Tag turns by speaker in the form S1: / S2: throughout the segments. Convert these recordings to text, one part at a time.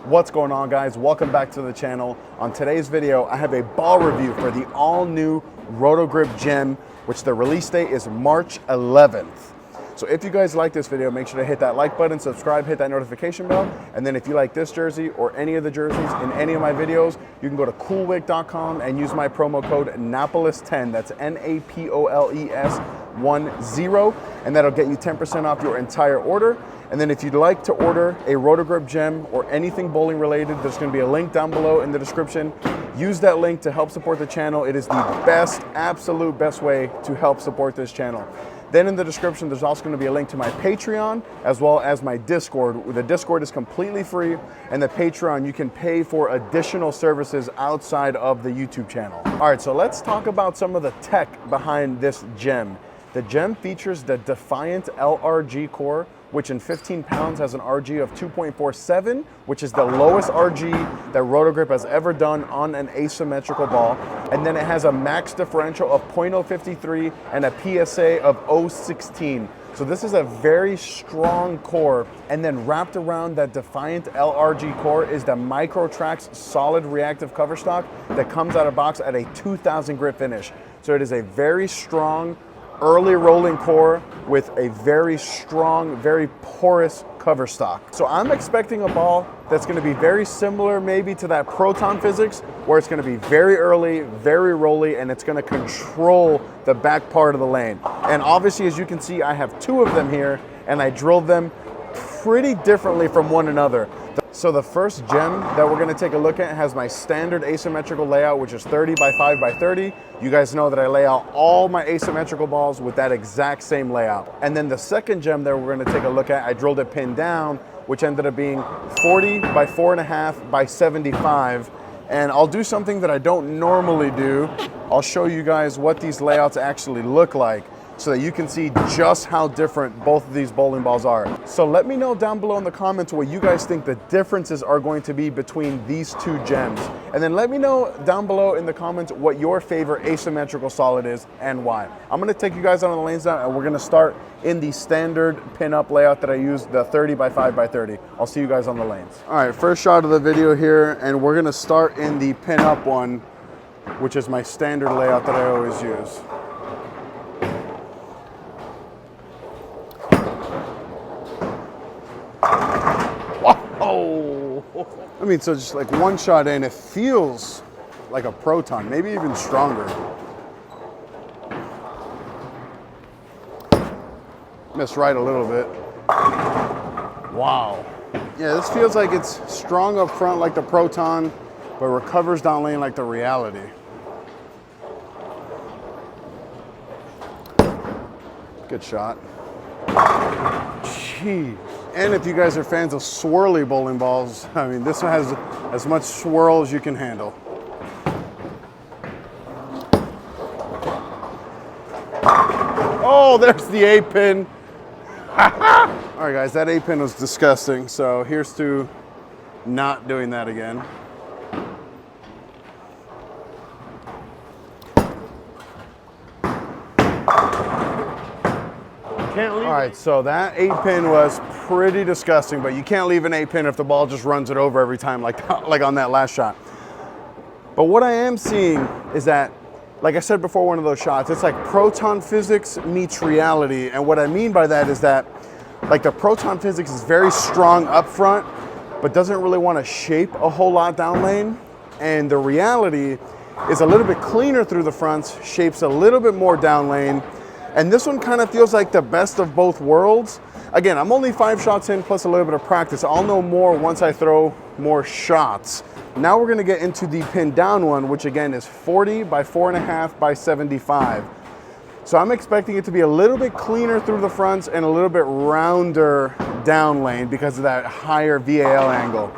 S1: What's going on, guys? Welcome back to the channel. On today's video, I have a ball review for the all-new Roto Grip Gem, which the release date is March 11th. So if you guys like this video, make sure to hit that like button, subscribe, hit that notification bell, and then if you like this jersey or any of the jerseys in any of my videos, you can go to coolwick.com and use my promo code Napoles10, that's Napoles10, and that'll get you 10% off your entire order. And then if you'd like to order a Roto Grip Gem or anything bowling related, there's going to be a link down below in the description. Use that link to help support the channel. It is the best, absolute best way to help support this channel. Then in the description, there's also going to be a link to my Patreon as well as my Discord. The Discord is completely free, and the Patreon, you can pay for additional services outside of the YouTube channel. All right, so let's talk about some of the tech behind this gem. The gem features the Defiant LRG core, which in 15 pounds has an RG of 2.47, which is the lowest RG that Roto Grip has ever done on an asymmetrical ball. And then it has a max differential of 0.053 and a PSA of 0.16. So this is a very strong core. And then wrapped around that Defiant LRG core is the Microtrax solid reactive cover stock that comes out of box at a 2000 grit finish. So it is a very strong, early rolling core with a very strong, very porous cover stock. So I'm expecting a ball that's going to be very similar maybe to that Proton physics, where it's going to be very early, very rolly, and it's going to control the back part of the lane. And obviously, as you can see, I have two of them here, and I drilled them pretty differently from one another. So the first gem that we're gonna take a look at has my standard asymmetrical layout, which is 30 by 5 by 30. You guys know that I lay out all my asymmetrical balls with that exact same layout. And then the second gem that we're gonna take a look at, I drilled it pinned down, which ended up being 40 by 4.5 by 75. And I'll do something that I don't normally do. I'll show you guys what these layouts actually look like, so that you can see just how different both of these bowling balls are. So let me know down below in the comments what you guys think the differences are going to be between these two gems. And then let me know down below in the comments what your favorite asymmetrical solid is and why. I'm gonna take you guys out on the lanes now, and we're gonna start in the standard pin-up layout that I use, the 30 by 5 by 30. I'll see you guys on the lanes. All right, first shot of the video here, and we're gonna start in the pin-up one, which is my standard layout that I always use. I mean, so just like one shot in, it feels like a Proton, maybe even stronger. Missed right a little bit. Wow. Yeah, this feels like it's strong up front like the Proton, but recovers down lane like the Reality. Good shot. Jeez. And if you guys are fans of swirly bowling balls, I mean, this one has as much swirl as you can handle. Oh, there's the A-pin. All right, guys, that A-pin was disgusting. So here's to not doing that again. All right, so that 8-pin was pretty disgusting, but you can't leave an 8-pin if the ball just runs it over every time, like on that last shot. But what I am seeing is that, like I said before one of those shots, it's like Proton physics meets reality. And what I mean by that is that, like, the Proton physics is very strong up front, but doesn't really want to shape a whole lot down lane. And the Reality is a little bit cleaner through the fronts, shapes a little bit more down lane. And this one kind of feels like the best of both worlds. Again, I'm only 5 shots in plus a little bit of practice. I'll know more once I throw more shots. Now we're gonna get into the pin down one, which again is 40 by 4.5 by 75. So I'm expecting it to be a little bit cleaner through the fronts and a little bit rounder down lane because of that higher VAL angle.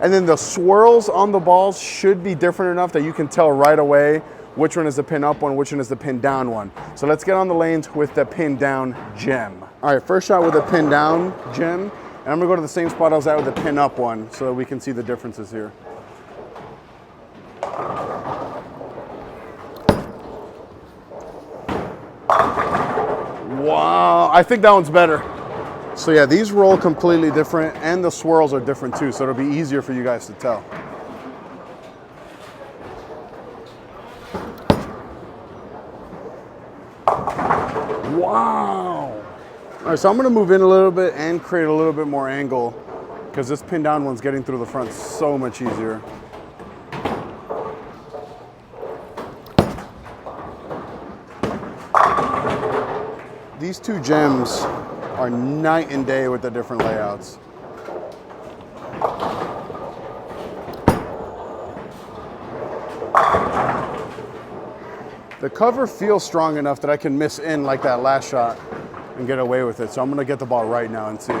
S1: And then the swirls on the balls should be different enough that you can tell right away which one is the pin up one, which one is the pin down one. So let's get on the lanes with the pin down gem. All right, first shot with the pin down gem, and I'm gonna go to the same spot I was at with the pin up one so that we can see the differences here. Wow, I think that one's better. So yeah, these roll completely different, and the swirls are different too, so it'll be easier for you guys to tell. Wow. All right, so I'm gonna move in a little bit and create a little bit more angle because this pin down one's getting through the front so much easier. These two gems are night and day with the different layouts. The cover feels strong enough that I can miss in like that last shot and get away with it. So I'm gonna get the ball right now and see.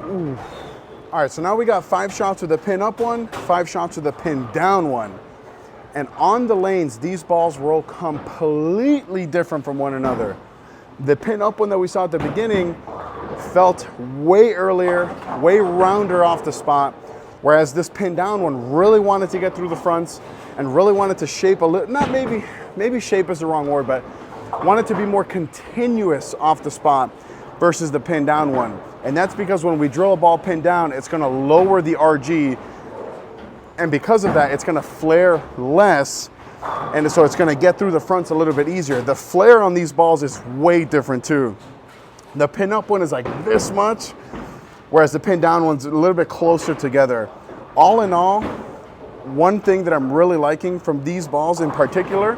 S1: Ooh. All right, so now we got 5 shots with the pin up one, 5 shots with the pin down one. And on the lanes, these balls roll completely different from one another. The pin up one that we saw at the beginning felt way earlier, way rounder off the spot, whereas this pin down one really wanted to get through the fronts and really wanted to shape a little, not maybe shape is the wrong word, but wanted to be more continuous off the spot versus the pin down one. And that's because when we drill a ball pin down, it's gonna lower the RG, and because of that, it's gonna flare less, and so it's gonna get through the fronts a little bit easier. The flare on these balls is way different too. The pin up one is like this much, whereas the pin down one's a little bit closer together. All in all, one thing that I'm really liking from these balls in particular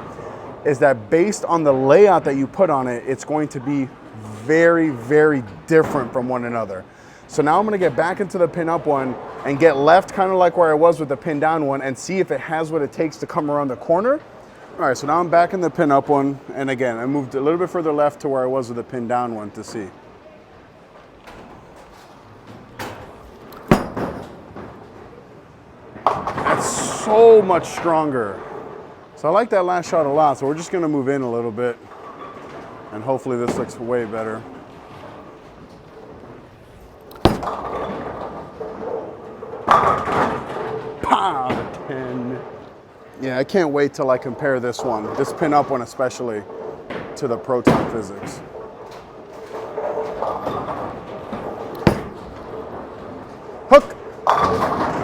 S1: is that based on the layout that you put on it, it's going to be very, very different from one another. So now I'm gonna get back into the pin up one and get left kind of like where I was with the pin down one and see if it has what it takes to come around the corner. All right, so now I'm back in the pin up one, and again, I moved a little bit further left to where I was with the pin down one to see. That's so much stronger. So I like that last shot a lot, so we're just gonna move in a little bit, and hopefully this looks way better. Pow, 10. Yeah, I can't wait till I compare this one, this pin up one especially, to the proton physics. Hook!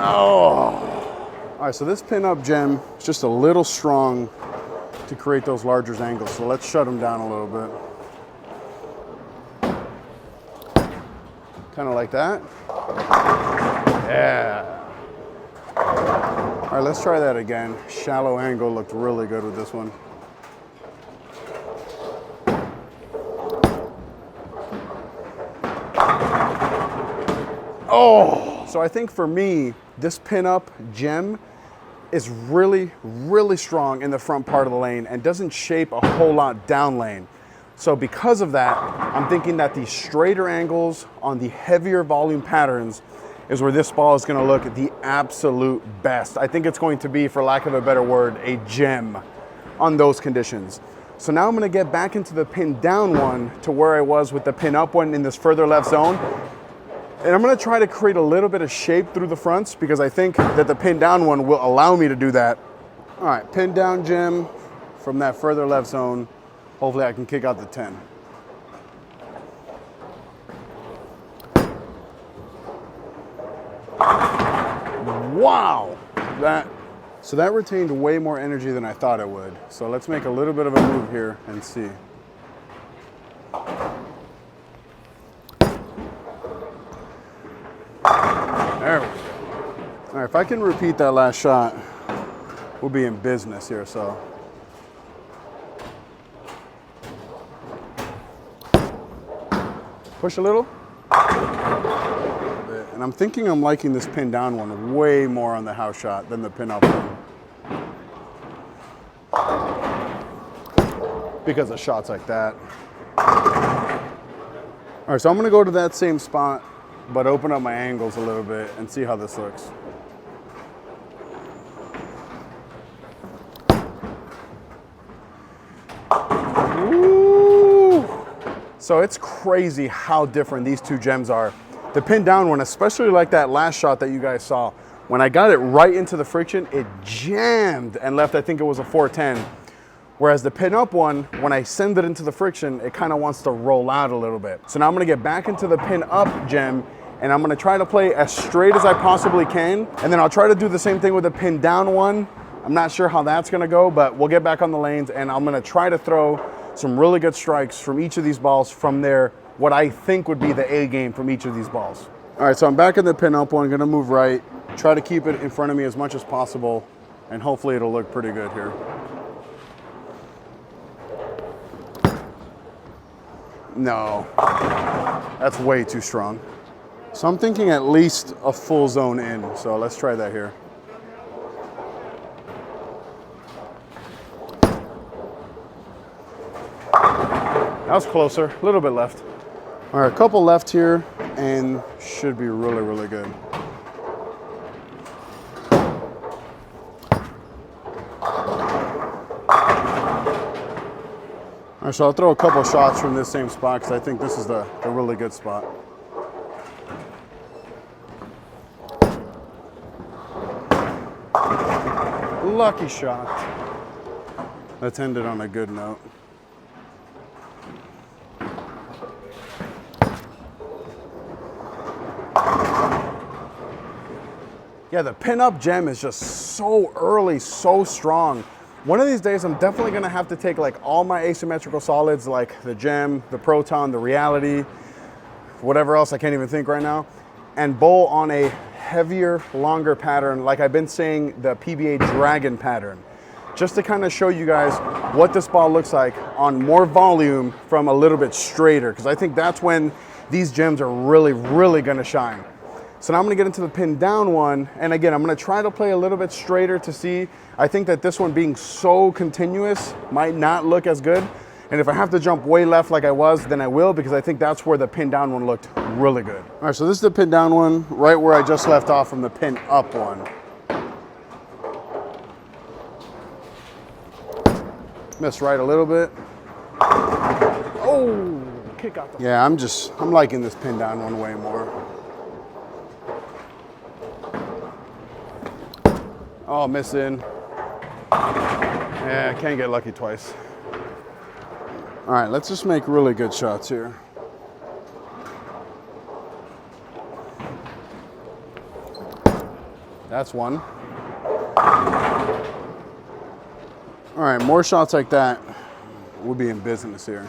S1: Oh! All right, so this pin up gem is just a little strong to create those larger angles, so let's shut them down a little bit. Kind of like that. Yeah. All right, let's try that again. Shallow angle looked really good with this one. Oh! So I think for me, this pin-up gem is really, really strong in the front part of the lane and doesn't shape a whole lot down lane. So because of that, I'm thinking that the straighter angles on the heavier volume patterns is where this ball is gonna look the absolute best. I think it's going to be, for lack of a better word, a gem on those conditions. So now I'm gonna get back into the pin down one to where I was with the pin up one in this further left zone. And I'm gonna try to create a little bit of shape through the fronts because I think that the pin down one will allow me to do that. All right, pin down gem from that further left zone. Hopefully I can kick out the 10. Wow! So that retained way more energy than I thought it would. So let's make a little bit of a move here and see. There we go. All right, if I can repeat that last shot, we'll be in business here, so. Push a little. And I'm thinking I'm liking this pin down one way more on the house shot than the pin up one. Because of shots like that. All right, so I'm gonna go to that same spot, but open up my angles a little bit and see how this looks. Ooh. So it's crazy how different these two gems are. The pin down one, especially like that last shot that you guys saw, when I got it right into the friction, it jammed and left, I think it was a 410. Whereas the pin up one, when I send it into the friction, it kind of wants to roll out a little bit. So now I'm gonna get back into the pin up gem, and I'm gonna try to play as straight as I possibly can. And then I'll try to do the same thing with the pin down one. I'm not sure how that's gonna go, but we'll get back on the lanes, and I'm gonna try to throw some really good strikes from each of these balls from there, what I think would be the A game from each of these balls. All right, so I'm back in the pin up one, gonna move right, try to keep it in front of me as much as possible, and hopefully it'll look pretty good here. No, that's way too strong. So I'm thinking at least a full zone in, so let's try that here. That was closer, a little bit left. All right, a couple left here, and should be really, really good. All right, so I'll throw a couple shots from this same spot because I think this is the really good spot. Lucky shot. Let's end it on a good note. Yeah, the pin-up gem is just so early, so strong. One of these days, I'm definitely gonna have to take like all my asymmetrical solids, like the gem, the proton, the reality, whatever else I can't even think right now, and bowl on a heavier, longer pattern, like I've been saying, the PBA Dragon pattern, just to kind of show you guys what this ball looks like on more volume from a little bit straighter, because I think that's when these gems are really, really gonna shine. So now I'm gonna get into the pin down one, and again, I'm gonna try to play a little bit straighter to see. I think that this one being so continuous might not look as good. And if I have to jump way left like I was, then I will, because I think that's where the pin down one looked really good. All right, so this is the pin down one, right where I just left off from the pin up one. Missed right a little bit. Oh, kick out the... Yeah, I'm liking this pin down one way more. Oh, missing. Yeah, can't get lucky twice. All right, let's just make really good shots here. That's one. All right, more shots like that, we'll be in business here.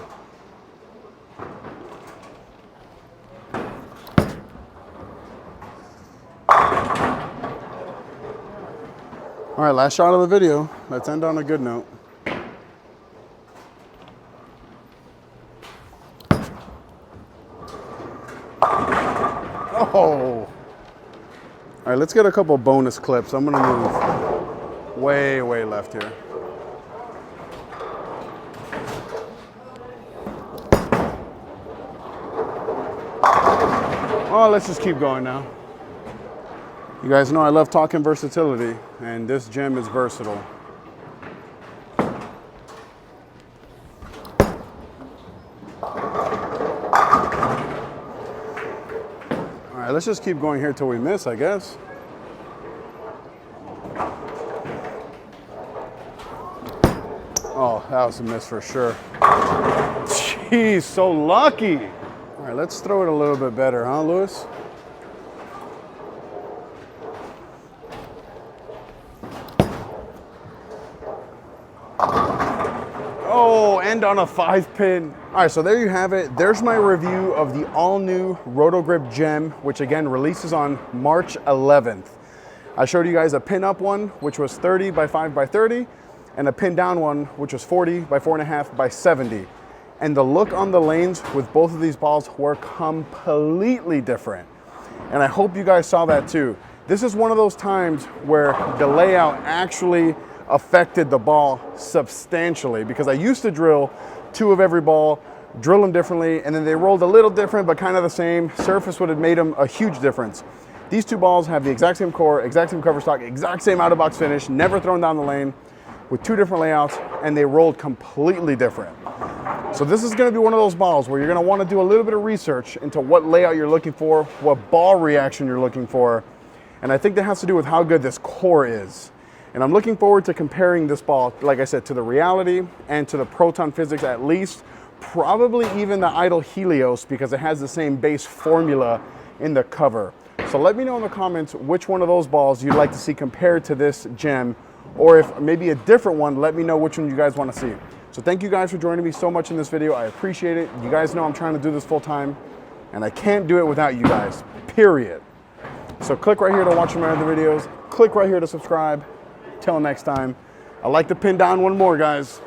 S1: All right, last shot of the video. Let's end on a good note. Oh. All right, let's get a couple bonus clips. I'm gonna move way, way left here. Oh, let's just keep going now. You guys know I love talking versatility, and this gem is versatile. All right, let's just keep going here till we miss, I guess. Oh, that was a miss for sure. Jeez, so lucky. All right, let's throw it a little bit better, huh, Lewis? Oh, and on a 5-pin. All right, so there you have it. There's my review of the all-new Roto Grip Gem, which again releases on March 11th. I showed you guys a pin-up one, which was 30 by 5 by 30, and a pin-down one, which was 40 by 4.5 by 70. And the look on the lanes with both of these balls were completely different. And I hope you guys saw that too. This is one of those times where the layout actually affected the ball substantially, because I used to drill 2 of every ball, drill them differently, and then they rolled a little different but kind of the same. Surface would have made them a huge difference. These 2 balls have the exact same core, exact same cover stock, exact same out-of-box finish, never thrown down the lane, with 2 different layouts, and they rolled completely different. So this is gonna be one of those balls where you're gonna wanna do a little bit of research into what layout you're looking for, what ball reaction you're looking for, and I think that has to do with how good this core is. And I'm looking forward to comparing this ball, like I said, to the Reality and to the Proton Physics at least, probably even the Idol Helios, because it has the same base formula in the cover. So let me know in the comments which one of those balls you'd like to see compared to this gem, or if maybe a different one, let me know which one you guys want to see. So thank you guys for joining me so much in this video. I appreciate it. You guys know I'm trying to do this full time, and I can't do it without you guys, period. So click right here to watch my other videos. Click right here to subscribe. Till next time. I'd like to pin down one more, guys.